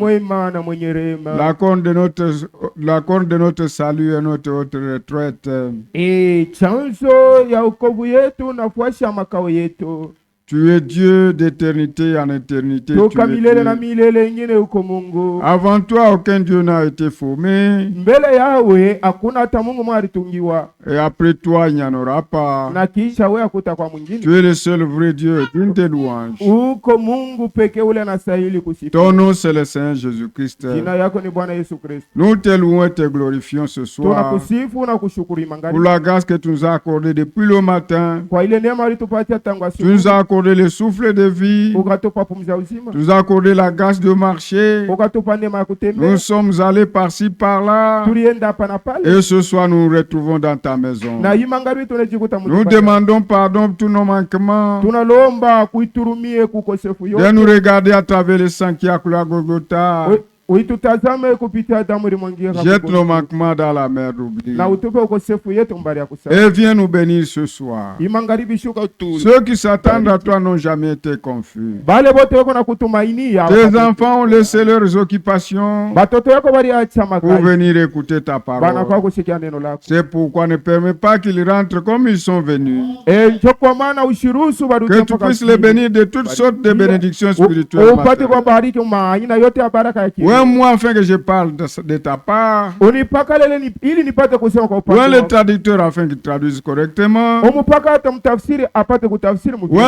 mwema na mwenye rehema, la corne de notre salut et notre haute retraite. chanzo ya wokovu yetu na fuashi ya makao yetu. Tu es Dieu d'éternité en éternité. Toka milele na milele ingine uko Mungu. Avant toi, aucun Dieu n'a été formé. Mbele yawe hakuna hata Mungu mwalitungiwa. Et après toi, il n'y en aura pas. Na kisha wewe hakuta kwa mwingine. Tu es le seul vrai Dieu, digne de louange. Uko Mungu pekee ule anastahili kusifiwa. Ton nom c'est le Saint Jésus-Christ. Jina yako ni Bwana Yesu Kristo. Nous te louons et te glorifions ce soir. Tunakusifu na kushukuru mangani. Pour la grâce que tu nous as accordée depuis le matin. Kwa ile neema ulitupatia tangu asubuhi. Tu nous as accordé le souffle de vie. Tu nous as accordé la grâce de marcher. Nous sommes allés par-ci par-là. Et ce soir nous nous retrouvons dans ta maison. Nous demandons pardon pour tous nos manquements. De nous regarder à travers le sang qui a coulé à Golgotha. Jette nos manquements dans la mer d'oubli. Et viens nous bénir ce soir. Ceux qui s'attendent à toi n'ont jamais été confus. Tes enfants ont laissé leurs occupations pour venir écouter ta parole. C'est pourquoi ne permets pas qu'ils rentrent comme ils sont venus. Que tu puisses les bénir de toutes sortes de bénédictions spirituelles. Moi, afin que je parle de ta part. Ou le traducteur afin qu'il traduise correctement. Ou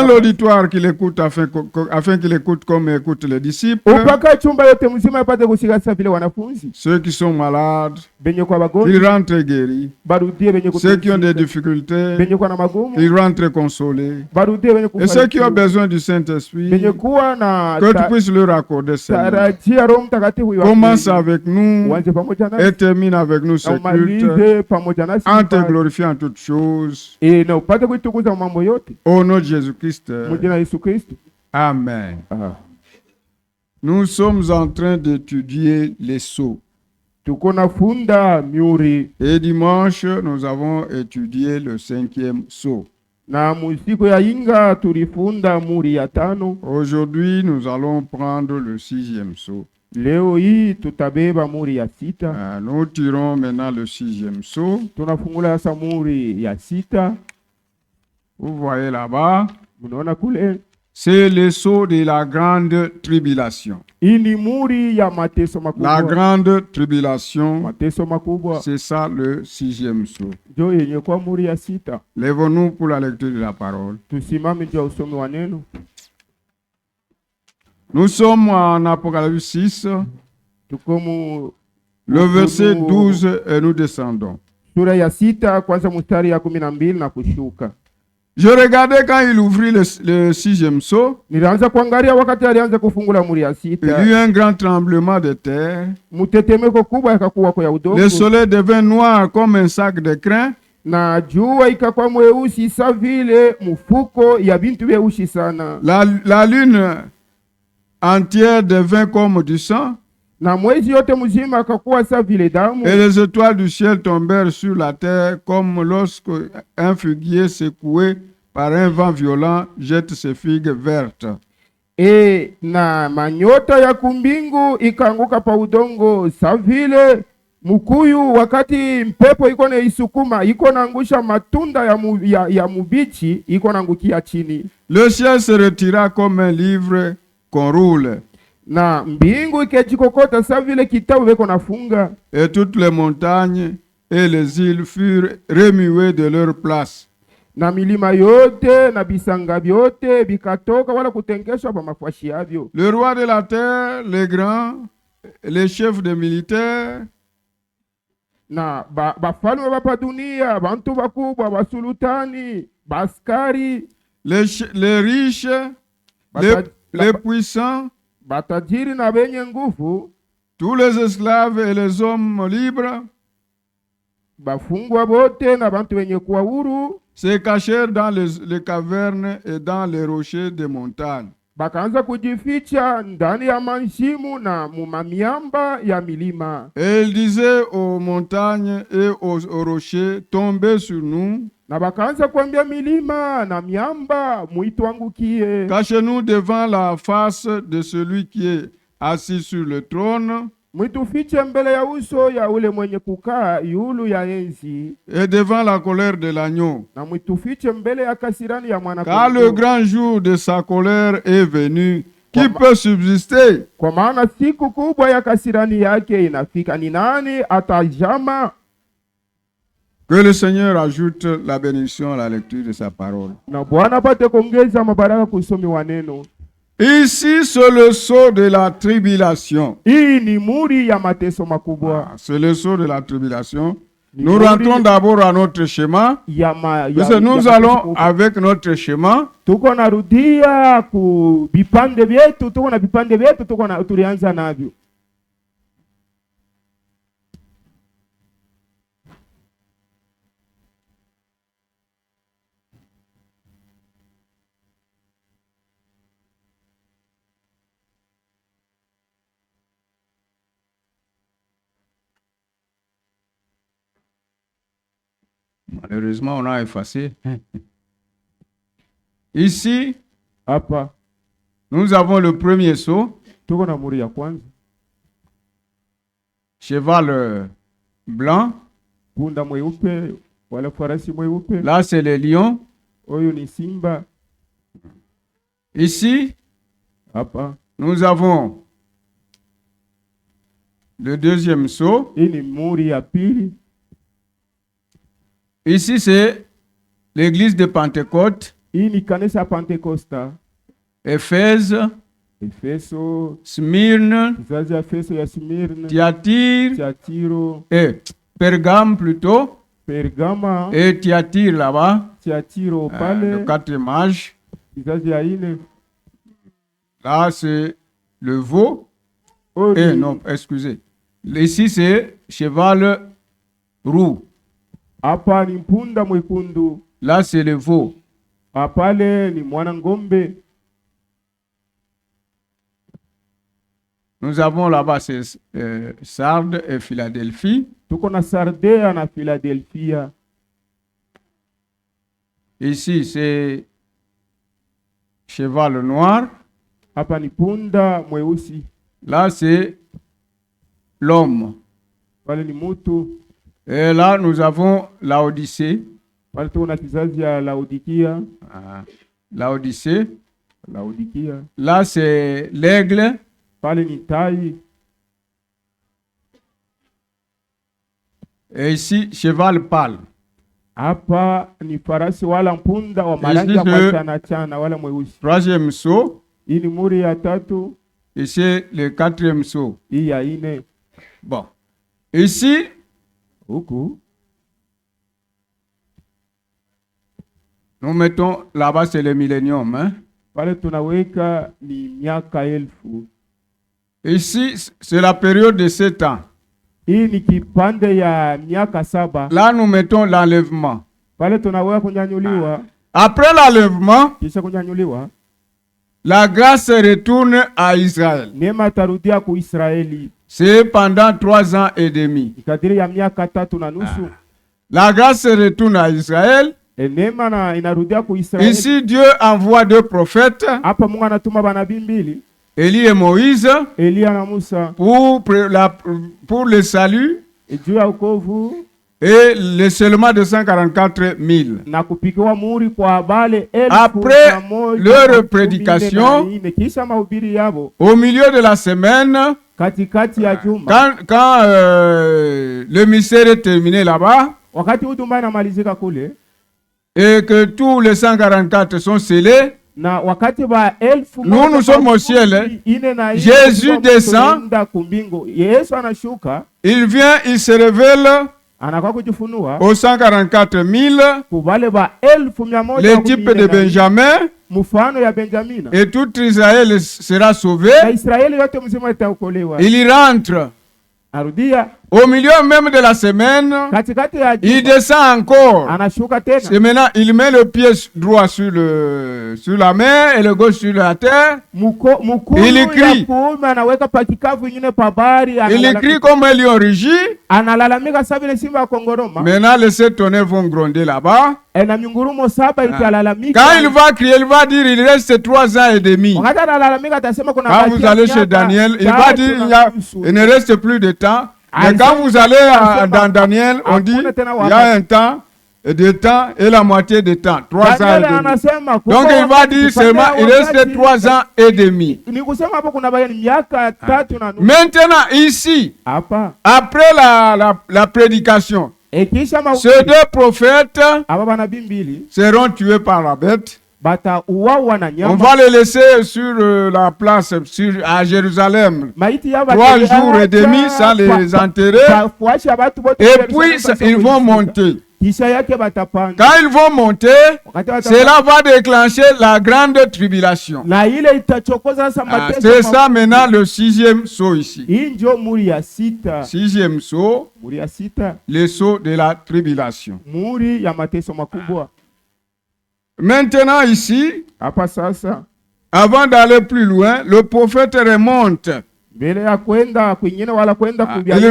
l'auditoire qu'il écoute afin qu'il écoute comme écoutent les disciples. Ceux qui sont malades, qu'ils rentrent guéris. Ceux qui ont des difficultés, qu'ils rentrent consolés. Et ceux qui ont besoin du Saint-Esprit, que tu puisses leur accorder Seigneur. Commence avec nous et termine avec nous ce culte en te glorifiant en toutes choses. Au nom de Jésus-Christ. Amen. Nous sommes en train d'étudier les sceaux. Et dimanche, nous avons étudié le 5e sceau. Aujourd'hui, nous allons prendre le 6e sceau. Leo hii tutabeba muri ya sita. Nous tirons maintenant le 6e sceau. Tunafungula sasa muri ya sita. Vous voyez là-bas. Mnaona kule. C'est le sceau de la grande tribulation. Ini muri ya mateso makubwa. La grande tribulation. Mateso makubwa. C'est ça le 6e sceau. Jo yenye kwa muri ya sita. Lèvons-nous pour la lecture de la parole. Tusimame juu ya usomi wa neno. Nous sommes en Apocalypse 6, le verset 12, et nous descendons. Je regardais quand il ouvrit le 6e sceau. Il y eut un grand tremblement de terre. Le soleil devint noir comme un sac de crin. Na jua ikakuwa mweusi sa vile mfuko ya bintu vyeusi sana. La lune entière devint comme du sang. Na mwezi yote mzima akakuwa sa vile damu. Et les étoiles du ciel tombèrent sur la terre comme lorsque un figuier secoué par un vent violent jette ses figues vertes. Na manyota ya kumbingu ikaanguka pa udongo sa vile mukuyu wakati mpepo iko na isukuma iko naangusha matunda ya mubichi iko naangukia chini. Le ciel se retira comme un livre qu'on roule. Na mbingu ikajikokota sa vile kitabu beko nafunga. Et toutes les montagnes et les îles furent remuées de leur place. Na milima yote na bisanga vyote bikatoka wala kutenkeshwa pa mafashi yavyo. Le roi de la terre, les grands, les chefs des militaires, na bafalme bapa dunia, bantu bakubwa, basulutani, baskari, les riches, les puissants, batajiri na benye nguvu, tous les esclaves et les hommes libres, bafungwa bote na bantu benye kuwa huru, se cachèrent dans les cavernes et dans les rochers des montagnes. Bakaanza kujificha ndani ya manshimu na mumamiamba ya milima. Et il disait aux montagnes et aux rochers, tombez sur nous. Na bakaanza kuambia milima na miamba muituangukie. Cachez-nous devant la face de celui qui est assis sur le trône, mwitufiche mbele ya uso ya ule mwenye kukaa yulu ya enzi, et devant la colère de l'agneau. na mwitufiche mbele ya kasirani ya mwana Car le grand jour de sa colère est venu. Qui peut subsister? Kwa maana siku kubwa ya kasirani yake inafika, ni nani atajama? Que le Seigneur ajoute la bénédiction à la lecture de sa parole. Na Bwana pate kuongeza mabaraka kusomi wa neno. Ici, c'est le sceau de la tribulation. Hii ni muri ya mateso makubwa. C'est le sceau de la tribulation. Nous rentrons d'abord à notre schéma. Parce que nous allons avec notre schéma. Tuko narudia ku vipande vyetu, tuko na vipande vyetu, tulianza navyo. Malheureusement, on a effacé. Ici, hapa nous avons le premier sceau. Tuko na muri ya kwanza. Cheval blanc. Punda mweupe wala farasi mweupe. Là, c'est le lion. Oyo ni simba. Ici, hapa nous avons le deuxième sceau. Hii ni muri ya pili. Ici, c'est l'église de Pentecôte. Hii ni kanisa Pentecosta. Éphèse, Efeso, Smyrne, kizazi ya Efeso ya Smyrne, Thyatire, et Pergame plutôt, Pergama, et Thyatire là-bas, Thyatire pale, le quatrième âge. kizazi ya ine. Là, c'est le veau. Non, excusez. Ici, c'est cheval roux. Hapa ni mpunda mwekundu. Là, c'est le veau. Apale ni mwana ngombe. Nous avons là-bas c'est Sardes et Philadelphie. Tuko na Sardea na Philadelphia. Ici, c'est cheval noir. Hapa ni punda mweusi. Là, c'est l'homme. Pale ni mutu. Et là, nous avons Laodicée. Pale tuko na kizazi ya Laodikia. Laodicée. Laodikia. Là, c'est l'aigle. Pale ni tai. Et ici, cheval pâle. Hapa ni farasi wala mpunda wa marangi ya machana chana wala mweusi. Troisième sceau. Hii ni muri ya tatu. Ici, le quatrième sceau. Hii ya ine. Bon. Ici, huku nous mettons là-bas, c'est le millénium. Hein? Pale tunaweka ni miaka elfu. Ici, c'est la période de 7 ans. Hii ni kipande ya miaka 7. Là, nous mettons l'enlèvement. Pale tunaweka kunyanyuliwa. Après l'enlèvement, kisha kunyanyuliwa, la grâce retourne à Israël. Neema tarudia ku Israeli. C'est pendant 3 ans et demi. Kadiri ya miaka 3 na nusu. La grâce retourne à Israël. Neema na inarudia ku Israeli. Ici, Dieu envoie 2 prophètes. Hapa Mungu anatuma banabii mbili. Élie et Moïse. Elia na Musa. Pour le salut. Juu ya wokovu. Et le seulement de 144 000. Na kupikiwa muri kwa bale après leur prédication, kisha mahubiri yabo, au milieu de la semaine, katikati ya juma, quand le mystère est terminé là-bas, wakati huduma inamalizika kule, et que tous les 144 sont scellés, na wakati ba elfu nous sommes au ciel. Jésus descend. Yesu anashuka. Il vient, il se révèle aux 144 000, le type de Benjamin, et tout Israël sera sauvé. Il y rentre Au milieu même de la semaine, il descend encore. Et maintenant, il met le pied droit sur la mer et le gauche sur la terre. Il écrit. Il écrit comme un lion rugit. Maintenant, les 7 tonnerres vont gronder là-bas. Quand il va crier, il va dire il reste 3 ans et demi. Quand vous allez chez Daniel, il va dire il ne reste plus de temps. Mais quand vous allez dans Daniel, on dit il y a un temps, de temps et la moitié de temps, 3 ans et demi. Donc il va dire seulement il reste 3 ans et demi. Maintenant ici, après la prédication, ces 2 prophètes seront tués par la bête. On va les laisser sur la place à Jérusalem 3 jours et demi sans les enterrer. Et puis ils vont monter. Quand ils vont monter, cela va déclencher la grande tribulation. C'est ça maintenant le 6e saut ici. 6e saut, le saut de la tribulation. Maintenant ici, avant d'aller plus loin, le prophète remonte. Il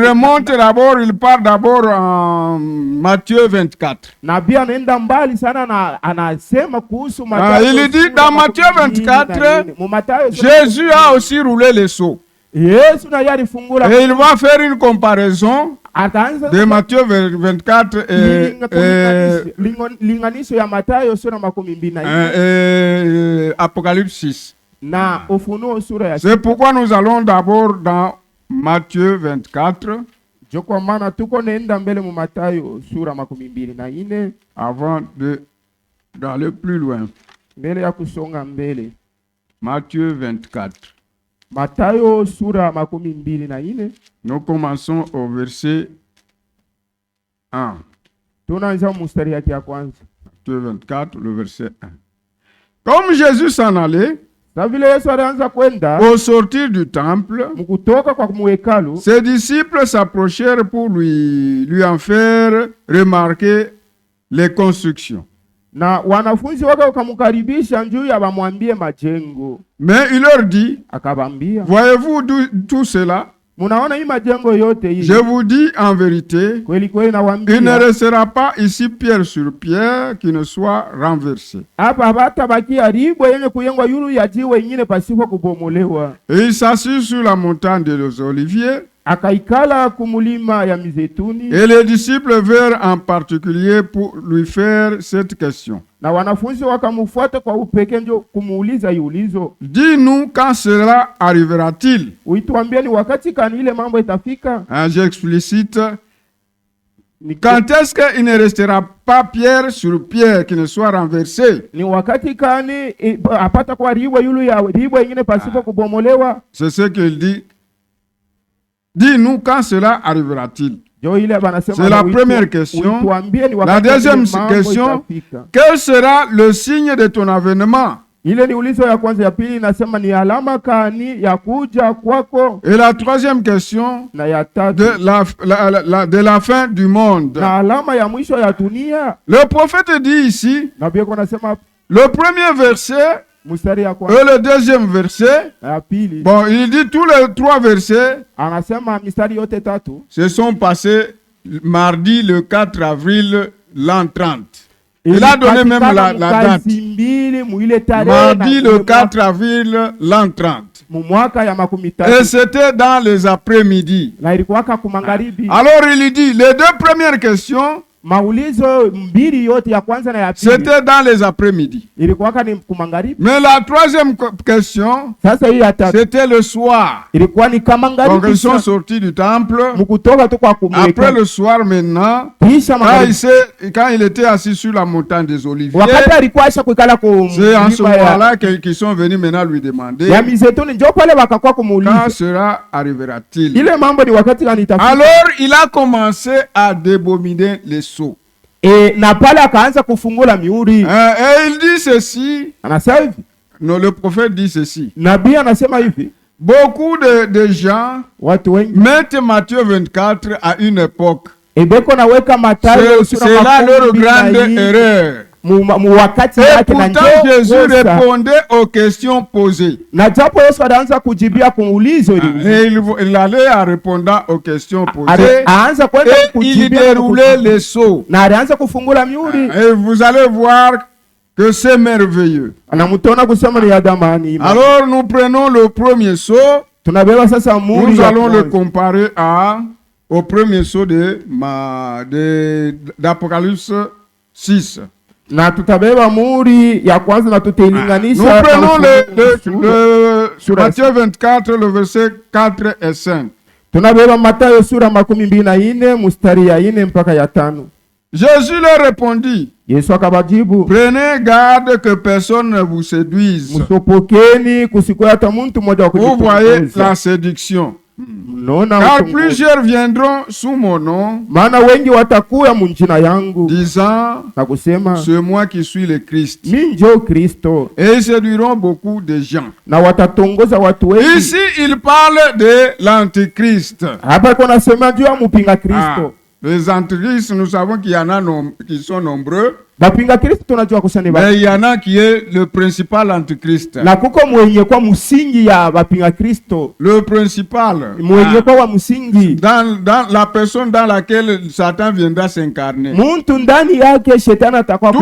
remonte d'abord, il part d'abord en Matthieu 24. Il dit dans Matthieu 24, Jésus a aussi roulé les seaux. Et il va faire une comparaison de Matthieu 24 et Apocalypse 6. C'est pourquoi nous allons d'abord dans Matthieu 24 avant d'aller plus loin. Matthieu 24. Nous commençons au verset 1. Matthieu 24, le verset 1. Comme Jésus s'en allait, au sortir du temple, ses disciples s'approchèrent pour lui en faire remarquer les constructions. Mais il leur dit, voyez-vous tout cela? Je vous dis en vérité, il ne restera pas ici pierre sur pierre qui ne soit renversé. Et il s'assit sur la montagne des Oliviers. Et les disciples vinrent en particulier pour lui faire cette question. Dis-nous quand cela arrivera-t-il? J'explicite. Quand est-ce qu'il ne restera pas pierre sur pierre qui ne soit renversée? C'est ce qu'il dit. Dis-nous quand cela arrivera-t-il? C'est la première question. La deuxième question, quel sera le signe de ton avènement? Et la troisième question, de la fin du monde. Le prophète dit ici, le premier verset, et le deuxième verset, bon, il dit tous les 3 versets se sont passés mardi le 4 avril l'an 30. Il a donné même la date. Mardi le 4 avril l'an 30. Et c'était dans les après-midi. Alors il dit, les 2 premières questions, c'était dans les après-midi. Mais la troisième question, c'était le soir. Donc ils sont sortis du temple. Après le soir maintenant, quand il était assis sur la montagne des Oliviers, c'est en ce moment-là qu'ils sont venus maintenant lui demander, quand cela arrivera-t-il? Alors il a commencé à débominer les seaux. Et il dit ceci. Non, le prophète dit ceci. Beaucoup de gens mettent Matthieu 24 à une époque. C'est là leur grande erreur. Et pourtant Jésus répondait aux questions posées. Et il allait en répondant aux questions posées. Et il déroulait les sceaux. Et vous allez voir que c'est merveilleux. Alors nous prenons le premier sceau. Nous allons le comparer au premier sceau d'Apocalypse 6. Nous prenons le Matthieu 24, le verset 4 et 5. Jésus leur répondit, prenez garde que personne ne vous séduise. Vous voyez la séduction. Car plusieurs viendront sous mon nom, disant, c'est moi qui suis le Christ. Et ils séduiront beaucoup de gens. Ici, il parle de l'Antichrist. Les antichrists, nous savons qu'il y en a qui sont nombreux. Mais il y en a qui est le principal antichrist. Le principal. Dans la personne dans laquelle Satan viendra s'incarner. Tout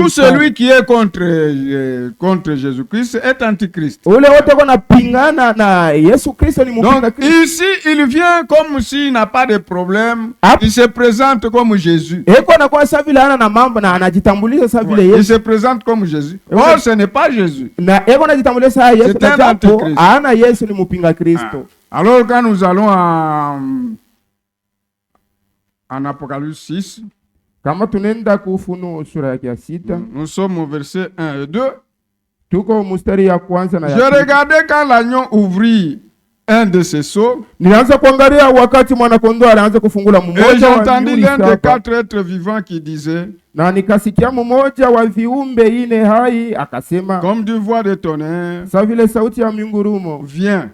celui qui est contre Jésus-Christ est antichrist. Donc ici, il vient comme s'il n'a pas de problème. Il se présente comme Jésus. Il se présente comme Jésus. Or, ce n'est pas Jésus. C'est un antichrist. Alors, quand nous allons en Apocalypse 6, nous sommes au verset 1 et 2. Je regardais quand l'agneau ouvrit un de ses sceaux, et j'entendis l'un des 4 êtres vivants qui disait, comme d'une voix de tonnerre, viens.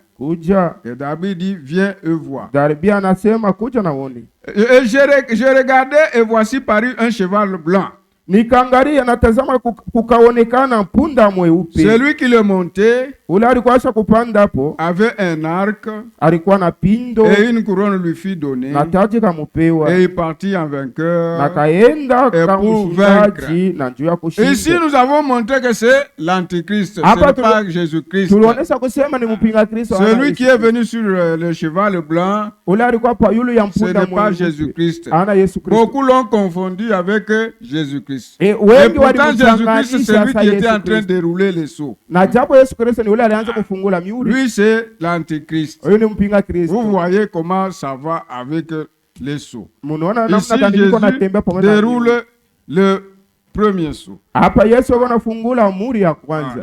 Et David dit, viens et vois. Et je regardais et voici parut un cheval blanc. Celui qui le montait avait un arc et une couronne lui fut donnée et il partit en vainqueur et pour vaincre. Ici nous avons montré que c'est l'Antichrist, ce n'est pas Jésus-Christ. Celui qui est venu sur le cheval blanc, ce n'est pas Jésus-Christ. Beaucoup l'ont confondu avec Jésus-Christ. Et pourtant Jésus-Christ c'est celui qui était en train de dérouler les sceaux. Lui c'est l'Antichrist. Vous voyez comment ça va avec les sceaux. Ici Jésus déroule le premier sceau.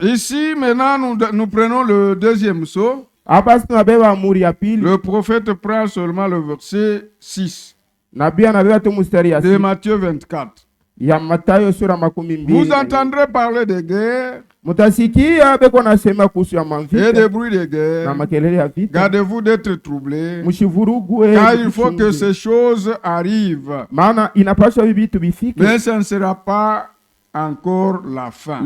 Ici maintenant nous prenons le deuxième sceau. Le prophète prend seulement le verset 6 de Matthieu 24. Vous entendrez parler de guerre et de bruits de guerre. Gardez-vous d'être troublés, car il faut que ces choses arrivent. Mais ça ne sera pas encore la fin.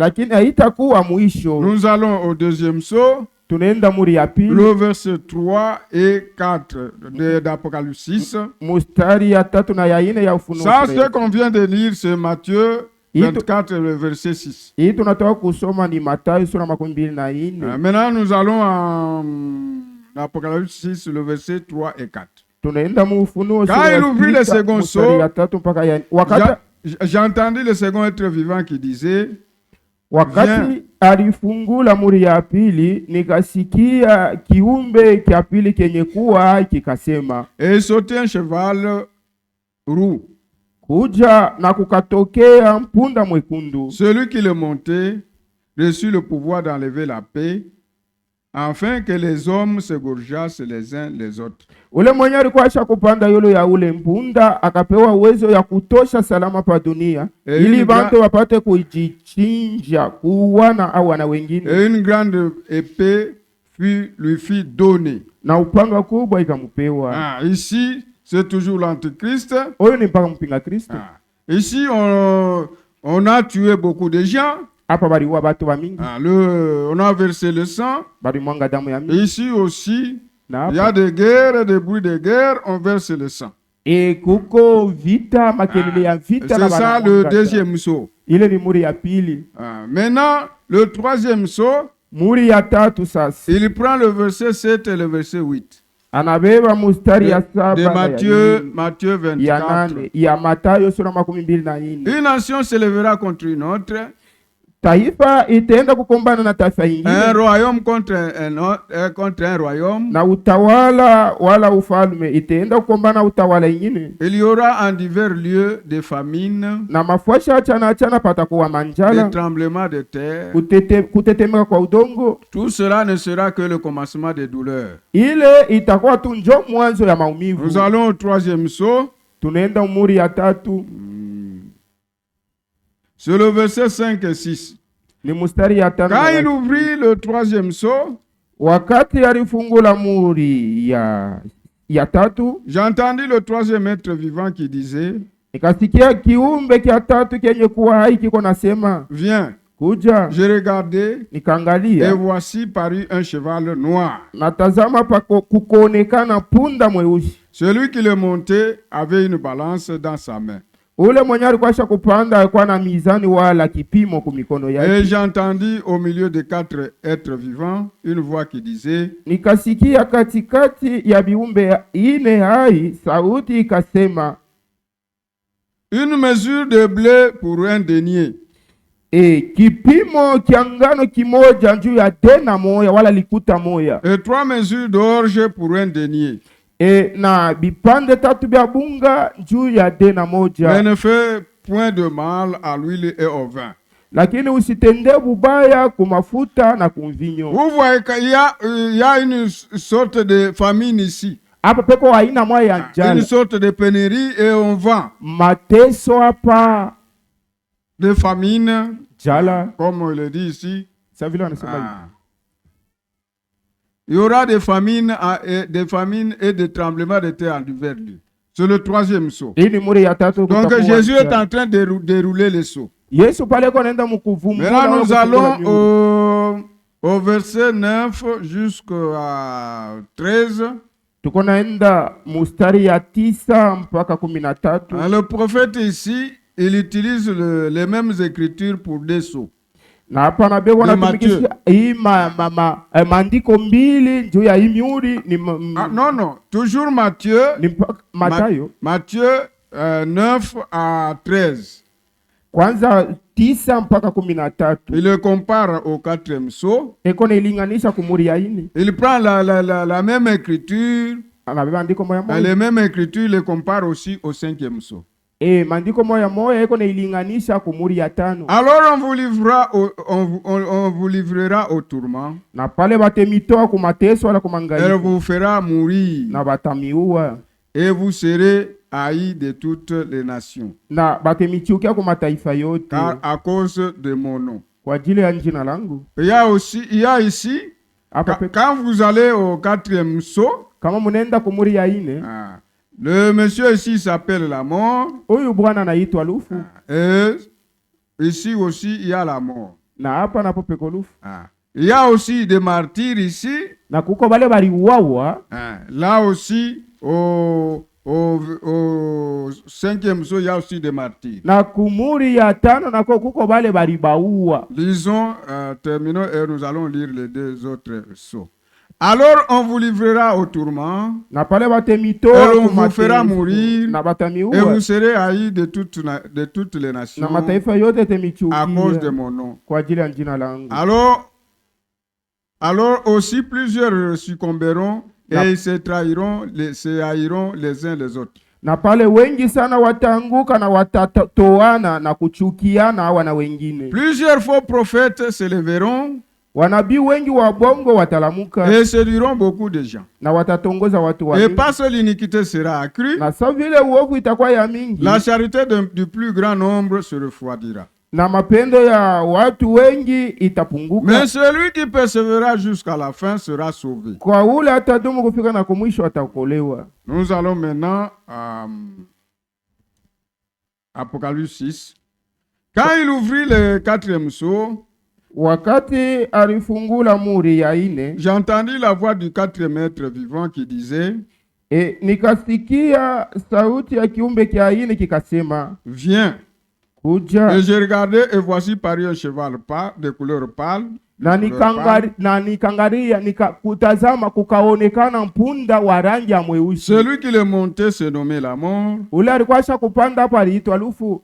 Nous allons au deuxième sceau. Le verset 3 et 4 d'Apocalypse 6. Ça, ce qu'on vient de lire, c'est Matthieu 24, le verset 6. Maintenant, nous allons en Apocalypse 6, le verset 3 et 4. Quand il ouvrit le second sceau, j'ai entendu le second être vivant qui disait, wakati alifungula muri ya pili, nikasikia kiumbe kia pili kenye kuwa kikasema, et sautait un cheval roux. Kuja na kukatokea mpunda mwekundu. Celui qui le montait reçut le pouvoir d'enlever la paix, afin que les hommes se gorgeassent les uns les autres. Ule mwenye alikuwa kupanda yolo ya ule mpunda akapewa uwezo ya kutosha salama pa dunia, ili bantu wapate kujichinja kuwana au wana wengine. Et une grande épée lui fit donner. Na upanga kubwa ikamupewa. Ici, c'est toujours l'antichrist. Oyo ni mpaka mpinga Kristo. Ici, on a tué beaucoup de gens. Hapa baliua batu ba mingi. On a versé le sang. Balimwanga damu ya mingi. Ici aussi, il y a des guerres, des bruits de guerre, on verse le sang. Et kuko vita, makelele ya vita. C'est ça le deuxième saut. Ile ni muri ya pili. Maintenant, le troisième saut, muri ya tatu sasa. Il prend le verset 7 et le verset 8. Anabeba mustari ya saba de Matthieu 24. Ya Mathayo sura 24. Une nation se lèvera contre une autre. Taifa itaenda kukombana na taifa ingine. Un royaume contre un royaume. Na utawala wala ufalme itaenda kukombana utawala ingine. Il y aura en divers lieux des famines. Na mafasha achana patakuwa manjala. Des tremblements de terre. Kutetemeka kwa udongo. Tout cela ne sera que le commencement des douleurs. Ile itakuwa tu njo mwanzo ya maumivu. Nous allons au troisième saut. Tunaenda muri ya tatu. Sur le verset 5 et 6. Quand il ouvrit le troisième saut, wakati alifungula muri ya tatu, j'entendis le troisième être vivant qui disait, nikasikia kiumbe kia tatu kenye kuwa hai kiko nasema, viens. Kuja. Je regardais, nikaangalia, et voici parut un cheval noir. Natazama kukonekana punda mweusi. Celui qui le montait avait une balance dans sa main. Ule mwenye alikuwa kupanda alikuwa na mizani wala kipimo kumikono yake. Et j'entendis au milieu des 4 êtres vivants une voix qui disait, nikasikia katikati ya viumbe ine hai sauti ikasema, une mesure de blé pour un denier. Kipimo kia ngano kimoja juu ya dena moya wala likuta moya. Et 3 mesures d'orge pour un denier. Na bipande tatu bya bunga juu ya dena moja. Mais ne fais point de mal à l'huile et au vin. Lakini usitende bubaya kumafuta na kumvinyo. Vous voyez qu'il y a une sorte de famine ici. Hapa peko haina moya ya njala. Une sorte de pénurie et on vend. Mateso hapa. De famine. Jala. Comme on le dit ici. Ça vile anasema. Il y aura des famines et des tremblements de terre en divers lieux. C'est le troisième saut. Donc Jésus est en train de dérouler les sauts. Maintenant nous allons au verset 9 jusqu'à 13. Le prophète ici, il utilise les mêmes écritures pour des sauts. Na hapa nabeko natumikisha hii maandiko mbili juu ya hii miuri ni non, toujours Matthieu. Ni Mathayo. Matthieu 9 à 13. Kwanza 9 mpaka 13. Il le compare au 4e saut. Eko ilinganisha kumuri ya ini. Il prend la même écriture. Anabeba andiko moya moya. Les mêmes écritures, il le compare aussi au 5e saut. Mandiko moya moya eko ilinganisha kumuri ya 5. Alors on vous livrera au tourment. Na pale batemitoa kumateso wala kumangaika. Elle vous fera mourir. Na batamiua. Et vous serez haïs de toutes les nations. Na batemichukia kumataifa yote. Car à cause de mon nom. Kwa ajili ya jina langu. Il y a ici, quand vous allez au 4e saut, kama munenda kumuri ya ine, le monsieur ici s'appelle la mort. Huyu bwana anaitwa lufu. Et ici aussi il y a la mort. Na hapa napo peko lufu. Il y a aussi des martyrs ici. Na kuko bale baliuawa. Là aussi au 5e saut il y a aussi des martyrs. Na kumuri ya 5 nako kuko bale balibaua. Lisons, terminons et nous allons lire les 2 autres sauts. Alors on vous livrera au tourment, et on vous fera mourir, et vous serez haïs de toutes les nations à cause de mon nom. Alors aussi plusieurs succomberont et se haïront les uns les autres. Na pale wengi sana watanguka na watatoana na kuchukiana hawa na wengine. Plusieurs faux prophètes se leveront. Wanabii wengi wa bongo watalamuka. Et séduiront beaucoup de gens. Na watatongoza watu wa mingi. Et parce que l'iniquité sera accrue. Na sa vile uovu itakuwa ya mingi. La charité du plus grand nombre se refroidira. na mapendo ya watu wengi itapunguka. Mais celui qui persévérera jusqu'à la fin sera sauvé. Kwa ule atadumu kufika na kumwisho ataokolewa. Nous allons maintenant à Apocalypse 6. Quand il ouvrit le 4e sceau, wakati alifungula muri ya 4, j'ai entendu la voix du 4e être vivant qui disait, nikasikia sauti ya kiumbe kia 4 kikasema, viens. Kuja. Et j'ai regardé et voici parut un cheval de couleur pâle. Na nikangaria nikakutazama kukaonekana mpunda wa rangi ya mweusi. Celui qui le montait se nommait la mort. Ule alikuwa kupanda hapa aliitwa lufu.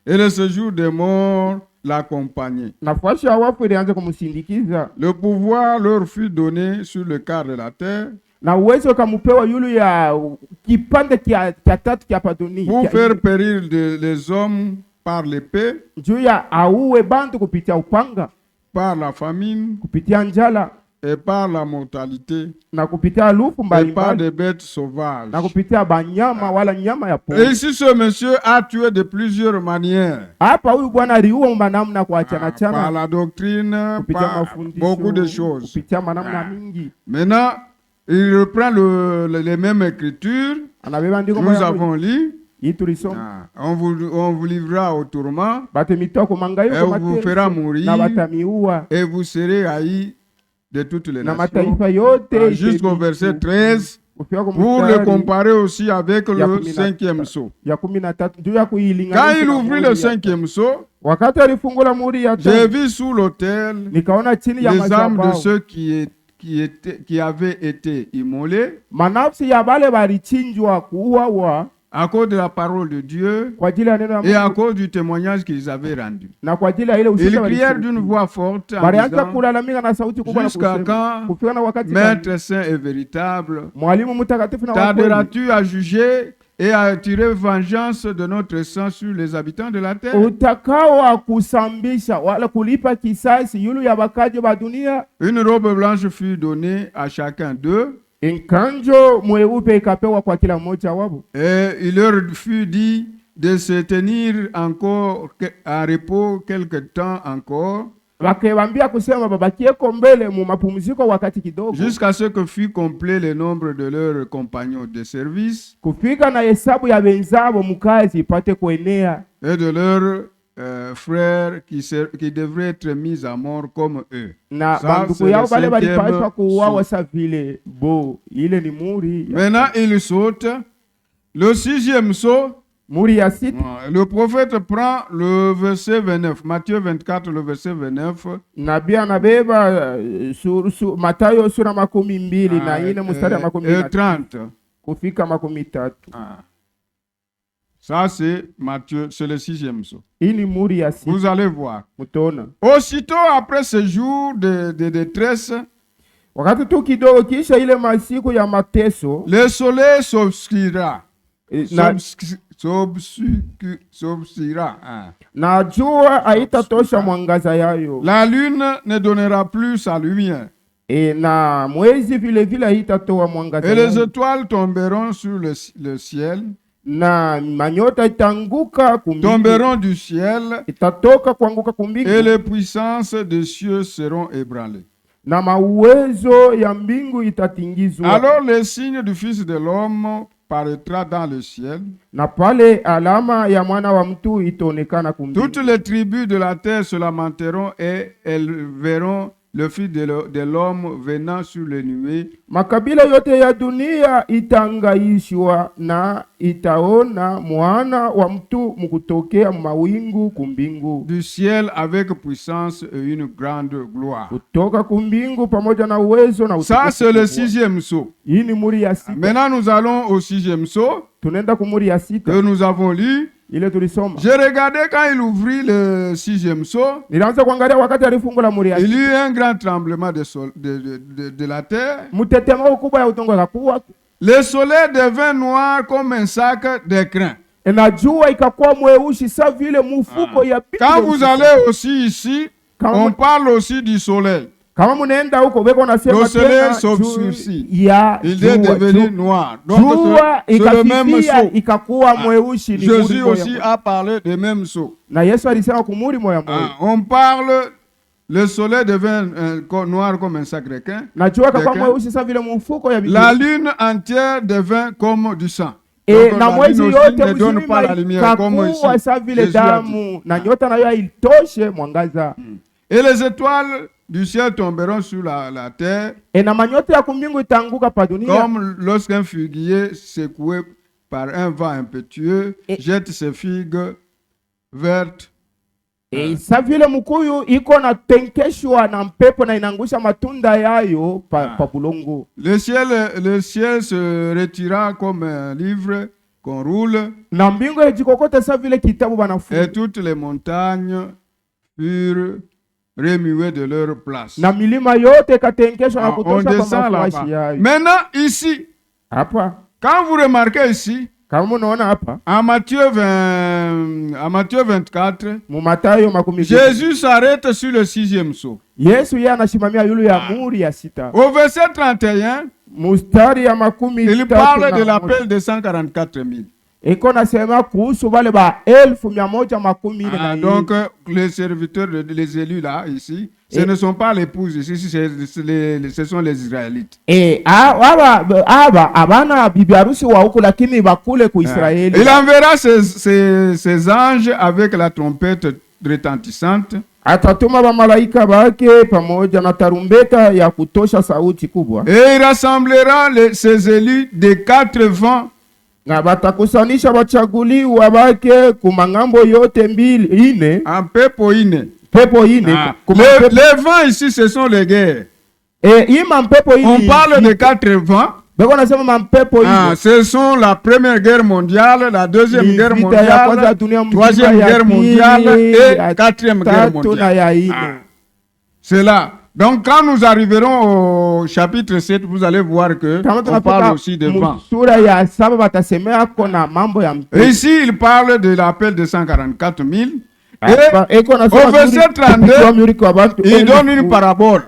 Et le séjour des morts l'accompagnait. Nafasi ya wafu ilianza kumsindikiza. Le pouvoir leur fut donné sur le quart de la terre. Na uwezo kamupewa yulu ya kipande kia tatu kia dunia. Pour faire périr les hommes par l'épée, juu ya auwe bantu kupitia upanga, par la famine, kupitia njala, et par la mortalité, na kupitia lufu mbalimbali, et par des bêtes sauvages, na kupitia banyama wala nyama ya pori. Et ici ce monsieur a tué de plusieurs manières. Hapa huyu bwana aliua manamna kwa chana, par la doctrine, par beaucoup de choses. Kupitia manamna mingi. Maintenant, il reprend les mêmes écritures. Nous avons lu. On vous livrera au tourment, et on vous fera mourir, et vous serez haïs de toutes les nations. Jusqu'au verset 13, pour le comparer aussi avec le 5e sceau. Quand il ouvrit le 5e sceau, j'ai vu sous l'autel les âmes de ceux qui avaient été immolés à cause de la parole de Dieu et à cause du témoignage qu'ils avaient rendu. Ils crièrent d'une voix forte en disant, jusqu'à quand, Maître saint et véritable, tarderas-tu à juger et à tirer vengeance de notre sang sur les habitants de la terre? Une robe blanche fut donnée à chacun d'eux. Et il leur fut dit de se tenir encore à repos quelque temps encore, jusqu'à ce que fût complet le nombre de leurs compagnons de service et de leurs frères qui devraient être mis à mort comme eux. Ça, maintenant il saute le 6e sceau. Le prophète prend le verset 29, Matthieu 24, le verset 29. Et 30. Ça c'est Matthieu, c'est le 6e sceau. Vous allez voir. Aussitôt après ce jour de détresse, le soleil s'obscurira. La lune ne donnera plus sa lumière. Et les étoiles tomberont sur le ciel. Tomberont du ciel. Et les puissances des cieux seront ébranlées. Alors les signes du Fils de l'homme paraîtra dans le ciel. Toutes les tribus de la terre se lamenteront et elles verront le Fils de l'homme venant sur les nuées. Makabila yote ya dunia itangaishwa na itaona mwana wa mtu mkutokea mawingu kumbingu. Du ciel avec puissance et une grande gloire. Kutoka kumbingu pamoja na uwezo na utukufu. Ça c'est le 6e sceau. Hii ni muri ya 6. Maintenant nous allons au 6e sceau. Tunaenda kumuri ya 6. Que nous avons lu. J'ai regardé quand il ouvrit le 6e sceau. Il y a eu un grand tremblement de la terre. Le soleil devint noir comme un sac d'écrin. Quand vous allez aussi ici, on parle aussi du soleil. Kama munaenda huko beko nasema le soleil s'obscurcit. Il est devenu noir. Donc le même sceau. Ikakuwa mweusi ni Jésus aussi a parlé de même sceau. Na Yesu alisema kumuri moya moya. On parle le soleil devient noir comme un sac requin. Na jua kwa mweusi sasa vile mfuko ya Biblia. La lune entière devint comme du sang. Na mwezi yote mzima ikakuwa sawa vile damu na nyota nayo haitoshe mwangaza. Et les étoiles du ciel tomberont sur la terre. Na manyota ya kumbingu itanguka pa dunia. Comme lorsqu'un figuier secoué par un vent impétueux jette ses figues vertes. Sa vile mkuyu iko na tenkeshwa na mpepo na inangusha matunda yayo pa bulongo. Le ciel se retira comme un livre qu'on roule. Na mbingu ejikokota sa vile kitabu banafunga. Et toutes les montagnes furent remuées de leur place. Na milima yote katenkeshwa na kutosha kwa mafashi yayo. Maintenant ici, quand vous remarquez ici, en Matthieu 24, Jésus s'arrête sur le 6e sceau. Au verset 31, il parle de l'appel de 144 000. Donc les serviteurs, les élus là, ici, ce ne sont pas l'épouse ici, ce sont les Israélites. Il enverra ses anges avec la trompette retentissante. Et il rassemblera ses élus des 4 vents. Batakusanisha bachaguliwa bake kumangambo yote mbili ine. Pepo ine. Les vents ici, ce sont les guerres. On parle de 4 vents. Ce sont la première guerre mondiale, la deuxième guerre mondiale, troisième guerre mondiale et quatrième guerre mondiale. C'est là. Donc quand nous arriverons au chapitre 7, vous allez voir que on parle aussi de vent. Ici, il parle de l'appel de 144 000. Et au verset 32, il donne une parabole.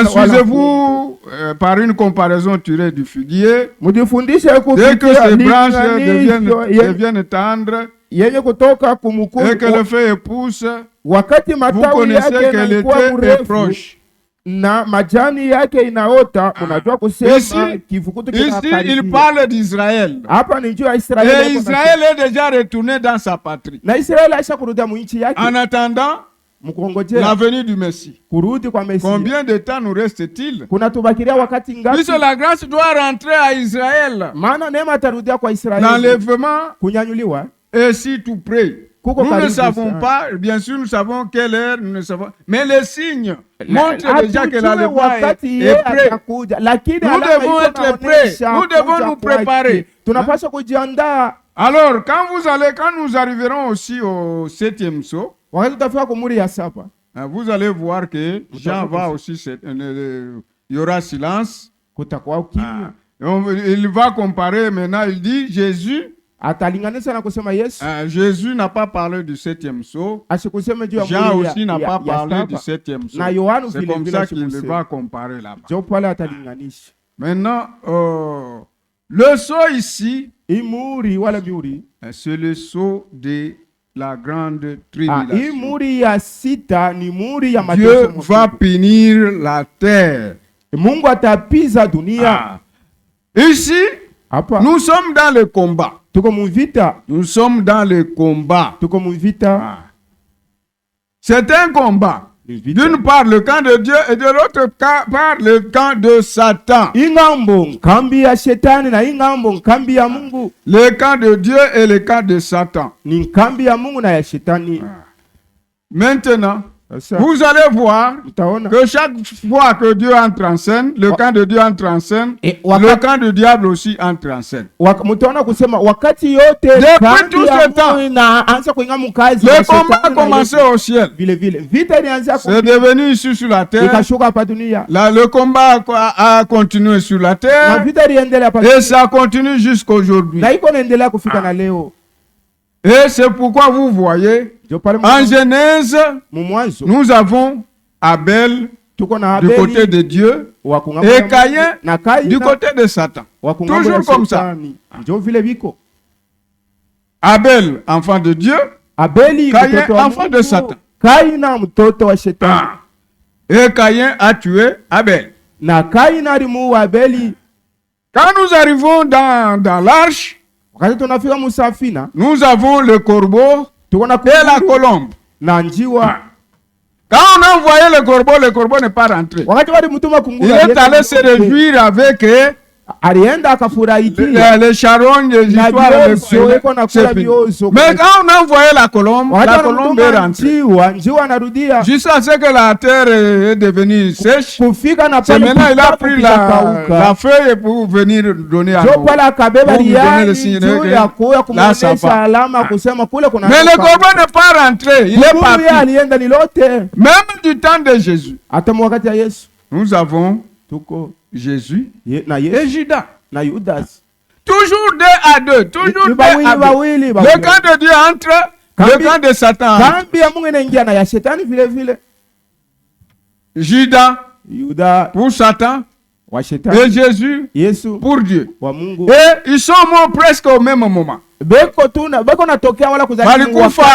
Excusez-vous par une comparaison tirée du figuier. Dès que ces branches deviennent tendres et que le feu pousse, vous connaissez que l'été est proche. Ici, il parle d'Israël. Et Israël est déjà retourné dans sa patrie. En attendant la venue du Messie. Combien de temps nous reste-t-il? Puisque la grâce doit rentrer à Israël. L'enlèvement est si tout près. Nous ne savons pas, bien sûr nous savons quelle heure, nous ne savons, mais les signes montrent déjà que l'enlèvement est prêt. Nous devons être prêts, nous devons nous préparer. Alors quand nous arriverons aussi au 7e sceau, vous allez voir que Jean va aussi, il y aura silence. Il va comparer maintenant, il dit Jésus n'a pas parlé du 7e sceau. Jean aussi n'a pas parlé du 7e sceau. C'est comme ça qu'il va comparer là-bas. Maintenant, le sceau ici, c'est le sceau de la grande tribulation. Dieu va punir la terre. Ici, nous sommes dans le combat. Nous sommes dans le combat. C'est un combat. D'une part le camp de Dieu et de l'autre part le camp de Satan. Le camp de Dieu et le camp de Satan. Maintenant, vous allez voir que chaque fois que Dieu entre en scène, le camp de Dieu entre en scène, le camp du diable aussi entre en scène. Depuis tout ce temps, le combat a commencé au ciel. C'est devenu ici sur la terre. Le combat a continué sur la terre. Et ça continue jusqu'aujourd'hui. Et c'est pourquoi vous voyez, en Genèse, nous avons Abel du côté de Dieu et Caïn du côté de Satan. Toujours comme ça. Abel, enfant de Dieu, Caïn, enfant de Satan. Et Caïn a tué Abel. Quand nous arrivons dans l'arche, nous avons le corbeau et la colombe. Quand on a envoyé le corbeau n'est pas rentré. Il est allé se réjouir avec les charognes, les histoires, mais quand on a envoyé la colombe est rentrée. Jusqu'à ce que la terre est devenue sèche. C'est maintenant il a pris la feuille pour venir donner à nous. Pour donner le signe que là ça va. Mais le corbeau n'est pas rentré. Il est parti. Même du temps de Jésus. Nous avons Jésus et Judas. Toujours 2 à 2. Toujours 2 à 2. Le camp de Dieu entre, le camp de Satan entre. Judas pour Satan et Jésus pour Dieu. Et ils sont morts presque au même moment. Balikufa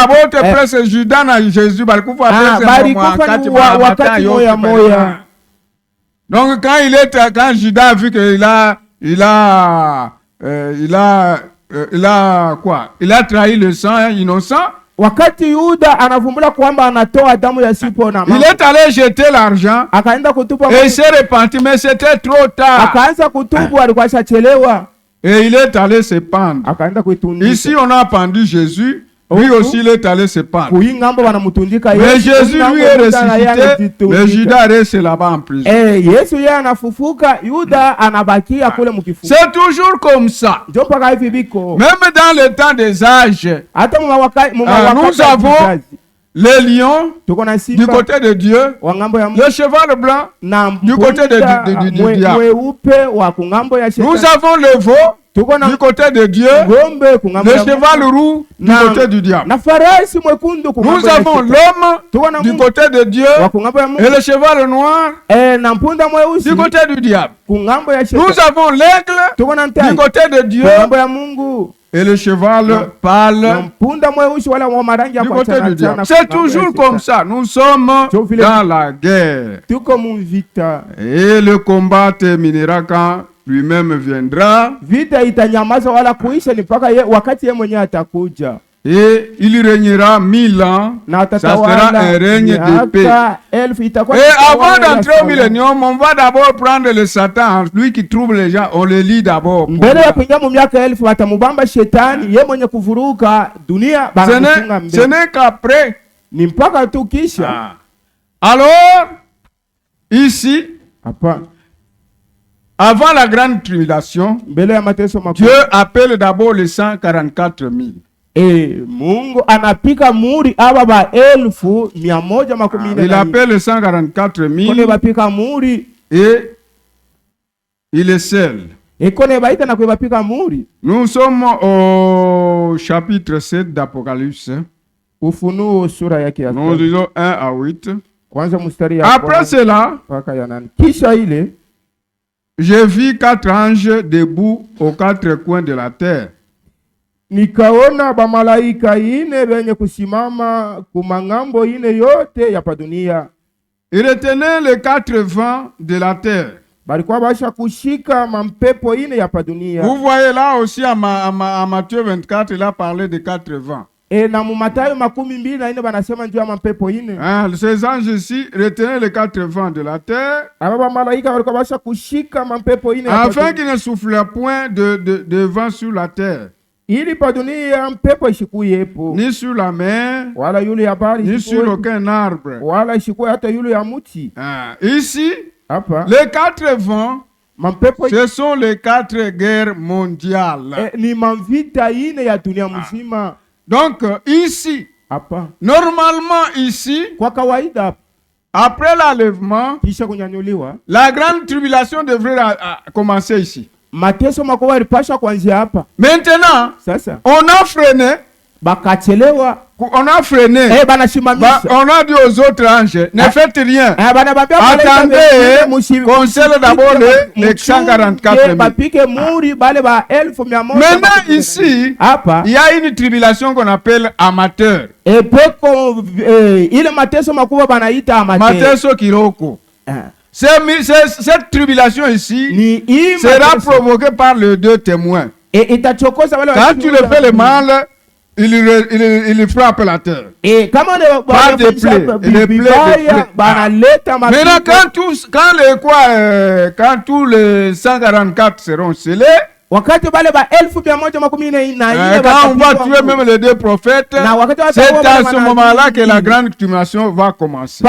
wote presque Judas na Jésus balikufa presque wakati moya. Donc quand Judas a vu qu'il il a trahi le sang innocent. Wakati Yuda anavumbula kwamba anatoa damu ya sipo na il est allé jeter l'argent et il s'est repenti, mais c'était trop tard. Akaanza kutubu, alikuwa ashachelewa. Et il est allé se pendre. Ici on a pendu Jésus. Lui aussi il est allé se pendre. Mais Jésus lui est ressuscité. Mais Judas reste là-bas en prison. C'est toujours comme ça. Même dans le temps des âges, nous avons les lions du côté de Dieu, le cheval blanc du côté du diable. Nous avons le veau du côté de Dieu, le cheval roux du côté du diable. Nous avons l'homme du côté de Dieu et le cheval noir du côté du diable. Nous avons l'aigle du côté de Dieu et le cheval pâle du côté du diable. C'est toujours comme ça. Nous sommes dans la guerre. Et le combat terminera quand lui-même viendra. Et il régnera 1000 ans. Ça sera un règne de paix. Et avant d'entrer au millénium, on va d'abord prendre le Satan, lui qui trouble les gens. On le lit d'abord. Ce n'est qu'après. Alors, ici, avant la grande tribulation, Dieu appelle d'abord les 144 000. Mungu anapika muri aba ba 1140. Il appelle les 144 000 et il est seul. Nous sommes au chapitre 7 d'Apocalypse. Nous disons 1 à 8. Après cela, j'ai vu 4 anges debout aux 4 coins de la terre. Nikaona bamalaika ine benye kusimama kumangambo ine yote ya padunia. Ils retenaient les 4 vents de la terre. Balikuwa basha kushika mampepo ine ya padunia. Vous voyez là aussi à Matthieu 24, il a parlé de 4 vents. Na mu Mathayo 24 banasema njoo ya mampepo ine. Ces anges ici retenaient les 4 vents de la terre. Aba bamalaika balikuwa basha kushika mampepo ine ya afin qu'il ne souffle point de vent sur la terre. Ili padunia mpepo ishikuyepo. Ni sur la mer. Wala yule ya bahari. Ni sur aucun arbre. Wala ishikuye hata yule ya muti. Ici, les 4 vents, ce sont les 4 guerres mondiales. Ni mavita ine ya dunia mzima. Donc ici, normalement ici, kwa kawaida, après l'enlèvement, la grande tribulation devrait commencer ici. Mateso makubwa ilipaswa kuanzia hapa. Maintenant, sasa on a freiné. Bakachelewa. On a freiné. On a dit aux autres anges, ne faites rien. Attendez, concerne d'abord les 144 000. Maintenant ici, il y a une tribulation qu'on appelle amateur. Mateso Kiroko. Cette tribulation ici sera provoquée par les deux témoins. Quand tu le fais le mal, il frappe la terre. Par des plaies. Maintenant, quand tous les 144 seront scellés, quand on va tuer même les deux prophètes, c'est à ce moment-là que la grande tribulation va commencer.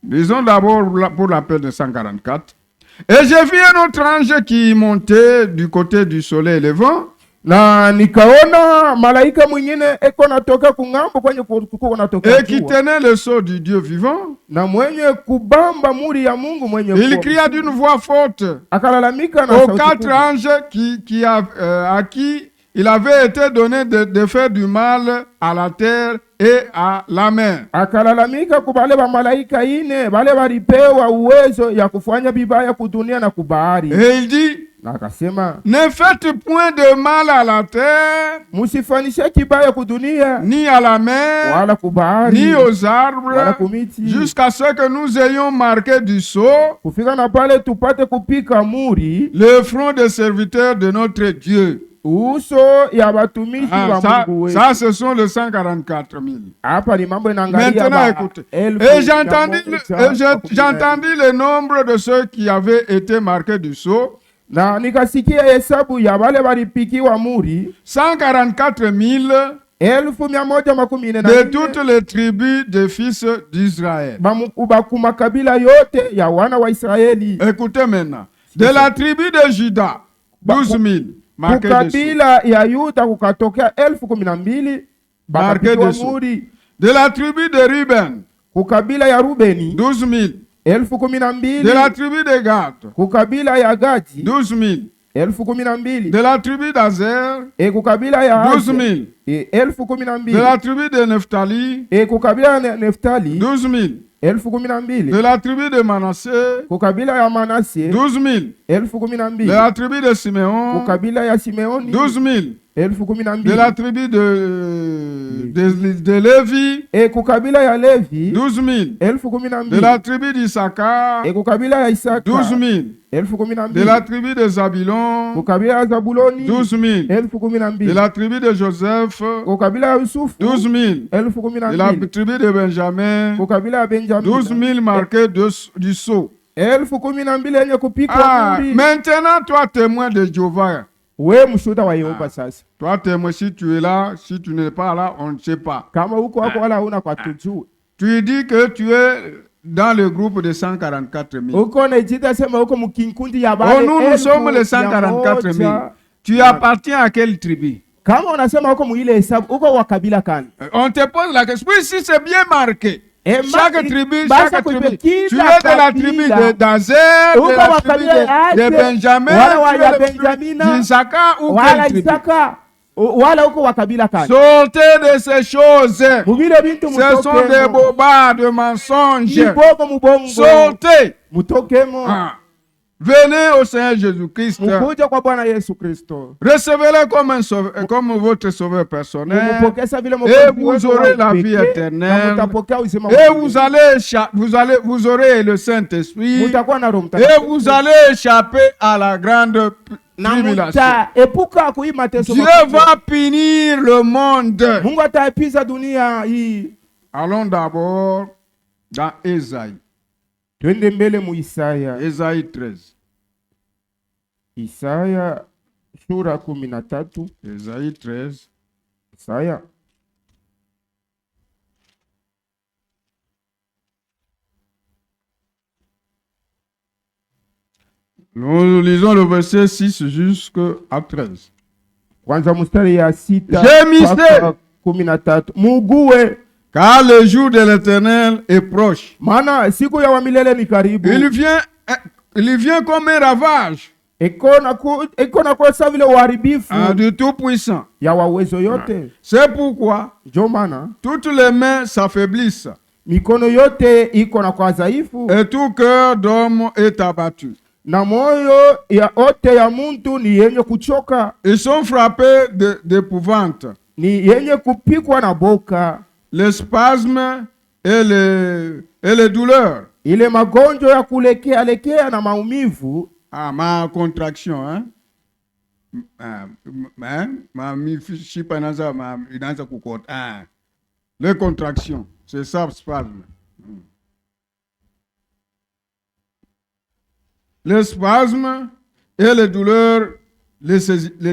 Disons d'abord pour l'appel de 144. Et j'ai vu un autre ange qui montait du côté du soleil levant. Na nikaona malaika mwingine eko natoka kungambo kwenye kuko natoka. Et qui tenait le sceau du Dieu vivant. Na mwenye kubamba muri ya Mungu mwenye. Il cria d'une voix forte. Akalalamika na sauti kubwa. Aux 4 anges à qui il avait été donné de faire du mal à la terre et à la mer. Akalalamika kubale ba malaika ine bale walipewa uwezo ya kufanya bibaya kudunia na kubahari. Et il dit, ne faites point de mal à la terre, ni à la mer, ni aux arbres, jusqu'à ce que nous ayons marqué du sceau le front des serviteurs de notre Dieu. Ça, ce sont les 144 000. Maintenant, écoutez. Et j'entendis le nombre de ceux qui avaient été marqués du sceau. Na nikasikia hesabu ya wale walipikiwa muri 144 000 de toutes les tribus des fils d'Israël. Makabila yote ya wana wa Israeli. Écoutez maintenant. De la tribu de Juda, 12 000 marqués kabila ya Yuda kukatokea 12,000 marqués muri. De la tribu de Ruben, kukabila ya Rubeni 12 000. 12,000. De la tribu de Gad, kukabila ya Gadi 12 000. 12,000. De la tribu d'Azer, kukabila ya 12 000. 12,000. De la tribu de Nephtali, kukabila ya Neftali 12 000. 12,000. De la tribu de Manasseh, kukabila ya Manasseh 12 000. 12,000. De la tribu de Simeon, kukabila ya Simeoni 12 000. 12,000. De la tribu de Lévi, kukabila ya Levi 12 000. 12,000. De la tribu d'Issachar, kukabila ya Isaka 12 000. 12,000. De la tribu de Zabulon, kukabila ya Zabuloni 12 000. 12,000. De la tribu de Joseph, kukabila ya Yusufu 12 000. 12,000. De la tribu de Benjamin, kukabila ya Benjamin 12 000 marqués du sceau. 12,000 yenye kupikwa muri. Maintenant, toi témoin de Jéhovah. We mshuhuda wa Yehova sasa. Toi témoin, si tu es là, si tu n'es pas là, on ne sait pas. Kama uko wako wala huna kwa tujue. Tu dis que tu es dans le groupe de 144 000. Uko nejita sema uko mkinkundi ya bale. Nous sommes les 144 000. Tu appartiens à quelle tribu? Kama unasema uko muile hesabu, uko wa kabila gani? On te pose la question. Oui, si c'est bien marqué. Chaque tribu, tu es de la tribu d'Azer, de la tribu de Benjamin, d'Isaac ou quelle tribu? Sortez de ces choses. Ce sont des bobards de mensonges. Sortez. Venez au Seigneur Jésus-Christ. Recevez-le comme votre sauveur personnel. Et vous aurez la vie éternelle. Et vous aurez le Saint-Esprit. Et vous allez échapper à la grande tribulation. Dieu va punir le monde. Allons d'abord dans Ésaïe. Ésaïe 13. Isaya sura 13. Ésaïe 13. Isaya. Nous lisons le verset 6 jusqu'à 13. Kwanza mstari ya 6 mpaka 13. Mugue. Car le jour de l'Éternel est proche. Maana siku ya wamilele ni karibu. Il vient comme un ravage. iko na kosa vile uharibifu du tout puissant. ya wawezo yote. C'est pourquoi Ndio maana toutes les mains s'affaiblissent mikono yote iko na kwa dhaifu, et tout cœur d'homme est abattu. na moyo ya ote ya muntu ni yenye kuchoka. Ils sont frappés d'épouvante. Ni yenye kupikwa na boka. Les spasmes et les douleurs. Ile magonjwa ya kulekea na maumivu. Ma contraction, hein? Ma mifichipa inaanza kukota. Les contractions, c'est ça spasme. Les spasmes et les douleurs les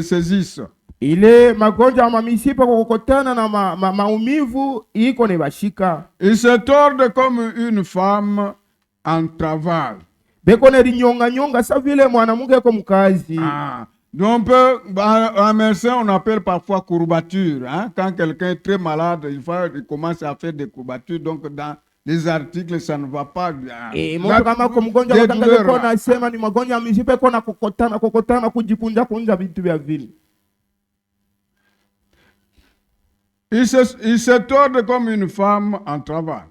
saisissent. Ile magonjwa ya mamishipa kukokotana na maumivu iko ne bashika. Il se tord comme une femme en travail. Beko ne rinyonga sa vile mwanamke yuko mkazi. Donc en médecin on appelle parfois courbature, hein? Quand quelqu'un est très malade, il commence à faire des courbatures, donc dans les articles ça ne va pas. Mtu kama kwa mgonjwa watangazeko na sema ni magonjwa ya mishipa iko na kokotana kujikunja vitu vya vile. Il se tord comme une femme en travail.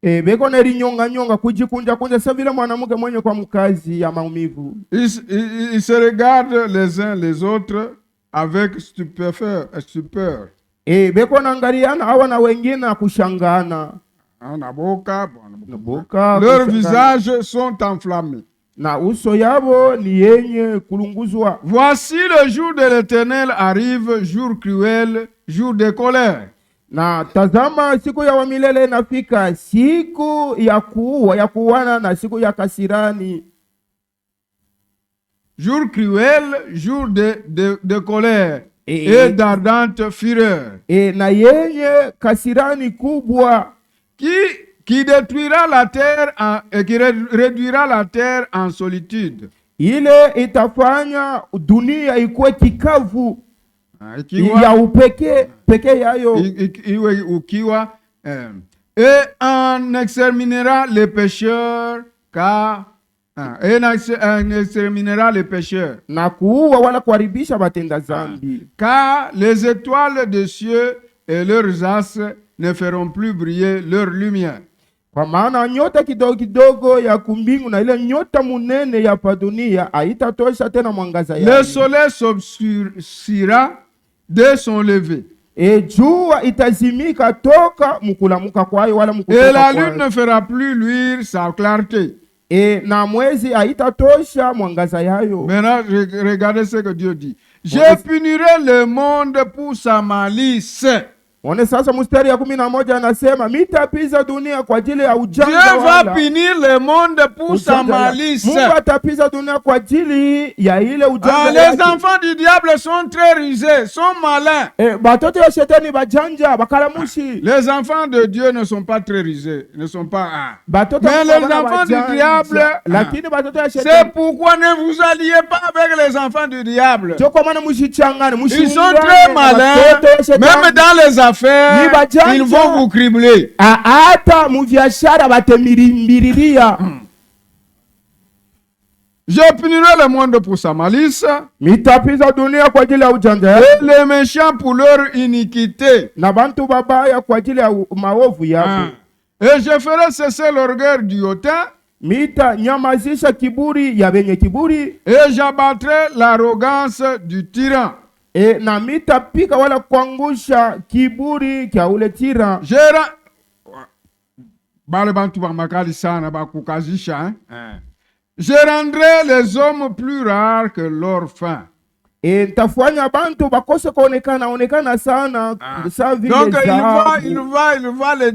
Beko na rinyonga kujikunja sa vile mwanamke mwenye kwa mkazi ya maumivu. Ils se regardent les uns les autres avec stupeur. Beko na angaliana hawa na wengine na kushangana. Na boka. Leurs visages sont enflammés. Na uso yabo ni yenye kulunguzwa. Voici le jour de l'Éternel arrive, jour cruel, jour de colère. Na tazama siku ya milele inafika, siku ya kuuana na siku ya kasirani. Jour cruel, jour de colère et d'ardente fureur. Na yenye kasirani kubwa qui détruira la terre et qui réduira la terre en solitude. Ile itafanya dunia ikuwe kikavu ya upeke yayo. Iwe ukiwa et en exterminera les pécheurs exterminera les pécheurs. Na kuua wala kuharibisha batenda zambi. Car les étoiles des cieux et leurs astres ne feront plus briller leur lumière. Kwa maana nyota kidogo ya kumbingu na ile nyota munene ya pa dunia haitatosha tena mwangaza yake. Le soleil s'obscurcira dès son lever. Jua itazimika toka mukulamuka kwayo wala mukutoka kwayo. Et la lune ne fera plus luire sa clarté. Na mwezi haitatosha mwangaza yayo. Maintenant, regardez ce que Dieu dit. Je punirai le monde pour sa malice. One sasa mstari ya 11 anasema mitapiza dunia kwa ajili ya ujanja wala. Dieu va punir le monde pour sa malice. Mungu atapiza dunia kwa ajili ya ile ujanja. Les enfants du diable sont très rusés, sont malins. Batoto ya shetani bajanja bakalamushi. Les enfants de Dieu ne sont pas très rusés, ne sont pas mais les enfants du diable, c'est pourquoi ne vous alliez pas avec les enfants du diable. Ils sont très malins, même dans les affaires, ils vont vous cribler. Je punirai le monde pour sa malice, et les méchants pour leur iniquité. Et je ferai cesser l'orgueil du hautain, et j'abattrai l'arrogance du tyran. Je rendrai les hommes plus rares que leur faim. Ntafanya bantu bakose kuonekana sana sa vile. Donc il va les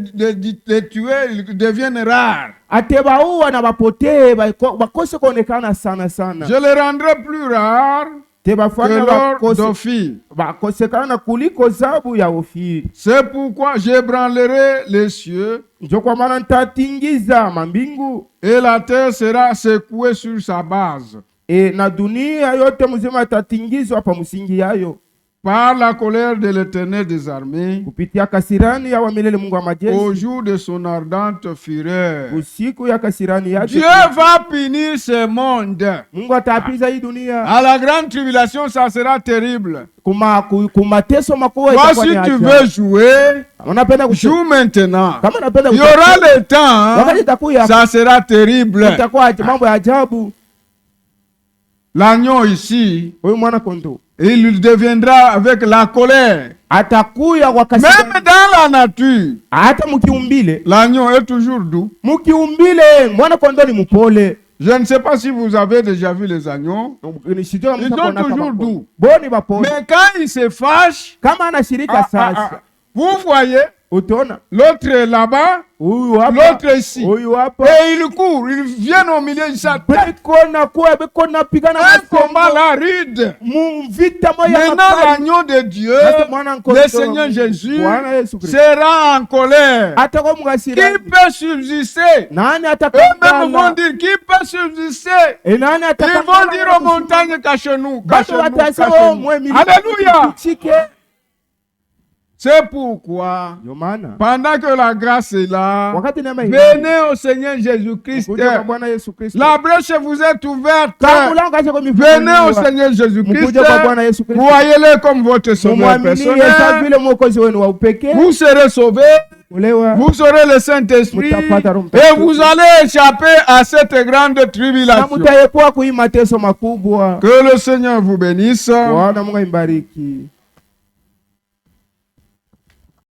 tuer, ils deviennent rares. Atebaua na bapote bakose kuonekana sana. Je les rendrai plus rares que leurs d'Ophir. Bakosekana kuliko zabu ya Ofiri. C'est pourquoi j'ébranlerai les cieux, ndio kwa maana nitatingiza mambingu, et la terre sera secouée sur sa base. Na dunia yote mzima itatingizwa pa msingi yayo. par la colère de l'Éternel des armées, kupitia kasirani ya milele Mungu wa majeshi, au jour de son ardente fureur, usiku ya kasirani yake, Dieu va punir ce monde. Mungu atapiza hii dunia. À la grande tribulation, ça sera terrible. Kumateso makubwa toi, si tu veux jouer, joue maintenant. Il y aura le temps, ça sera terrible. L'agneau ici, il deviendra avec la colère. Même dans la nature, l'agneau est toujours doux. Je ne sais pas si vous avez déjà vu les agneaux. Ils sont toujours doux. Mais quand ils se fâchent, vous voyez, l'autre est là-bas, l'autre ici. Et ils courent, ils viennent au milieu, ils s'attaquent. Un combat là rude. Maintenant, l'agneau de Dieu, le Seigneur Jésus, sera en colère. Qui peut subsister? Eux-mêmes vont dire, qui peut subsister? Ils vont dire aux montagnes, cachez-nous, cachez-nous, cachez-nous. Alléluia! C'est pourquoi, pendant que la grâce est là, venez au Seigneur Jésus-Christ. La brèche vous est ouverte. Venez au Seigneur Jésus-Christ. Voyez-le comme votre sauveur personnel. Vous serez sauvés. Vous aurez le Saint-Esprit et vous allez échapper à cette grande tribulation. Que le Seigneur vous bénisse.